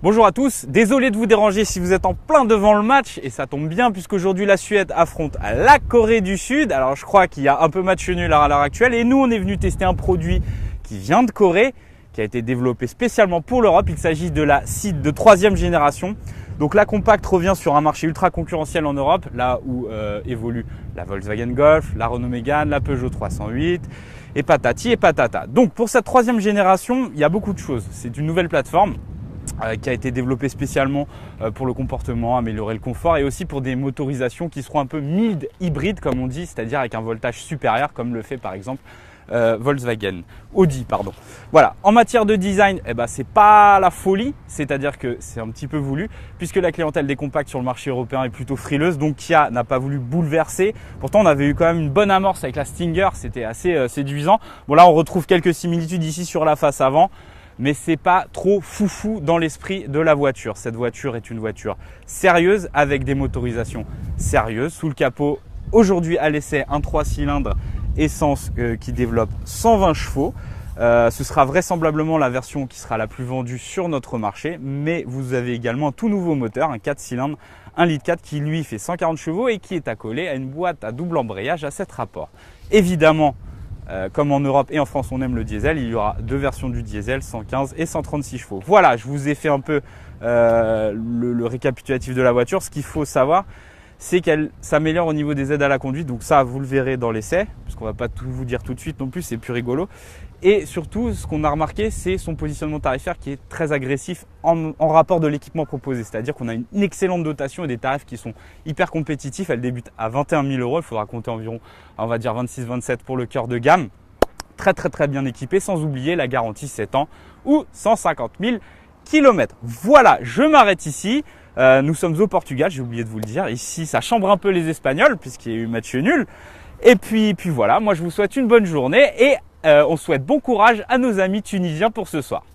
Bonjour à tous, désolé de vous déranger si vous êtes en plein devant le match et ça tombe bien puisqu'aujourd'hui la Suède affronte la Corée du Sud. Alors je crois qu'il y a un peu match nul à l'heure actuelle et nous on est venu tester un produit qui vient de Corée, qui a été développé spécialement pour l'Europe. Il s'agit de la Ceed de 3e génération. Donc la Compact revient sur un marché ultra concurrentiel en Europe, là où évolue la Volkswagen Golf, la Renault Mégane, la Peugeot 308 et patati et patata. Donc pour cette 3e génération, il y a beaucoup de choses. C'est une nouvelle plateforme qui a été développé spécialement pour le comportement, améliorer le confort et aussi pour des motorisations qui seront un peu mild hybrides comme on dit, c'est-à-dire avec un voltage supérieur comme le fait par exemple Audi. Voilà, en matière de design, c'est pas la folie, c'est-à-dire que c'est un petit peu voulu puisque la clientèle des compacts sur le marché européen est plutôt frileuse, donc Kia n'a pas voulu bouleverser. Pourtant on avait eu quand même une bonne amorce avec la Stinger, c'était assez séduisant. Bon là on retrouve quelques similitudes ici sur la face avant, mais c'est pas trop foufou dans l'esprit de la voiture. Cette voiture est une voiture sérieuse avec des motorisations sérieuses. Sous le capot, aujourd'hui à l'essai, un 3 cylindres essence qui développe 120 chevaux. Ce sera vraisemblablement la version qui sera la plus vendue sur notre marché, mais vous avez également un tout nouveau moteur, un 4 cylindres, 1,4 litre qui lui fait 140 chevaux et qui est accolé à une boîte à double embrayage à 7 rapports. Évidemment, comme en Europe et en France on aime le diesel, il y aura deux versions du diesel, 115 et 136 chevaux. Voilà, je vous ai fait un peu le récapitulatif de la voiture. Ce qu'il faut savoir, c'est qu'elle s'améliore au niveau des aides à la conduite. Donc ça, vous le verrez dans l'essai, parce qu'on ne va pas tout vous dire tout de suite non plus, c'est plus rigolo. Et surtout, ce qu'on a remarqué, c'est son positionnement tarifaire qui est très agressif en rapport de l'équipement proposé. C'est-à-dire qu'on a une excellente dotation et des tarifs qui sont hyper compétitifs. Elle débute à 21 000 €. Il faudra compter environ, on va dire 26-27 pour le cœur de gamme. Très bien équipé, sans oublier la garantie 7 ans ou 150 000 km. Voilà, je m'arrête ici. Nous sommes au Portugal, j'ai oublié de vous le dire. Ici, ça chambre un peu les Espagnols puisqu'il y a eu match nul. Et puis voilà, moi je vous souhaite une bonne journée et on souhaite bon courage à nos amis tunisiens pour ce soir.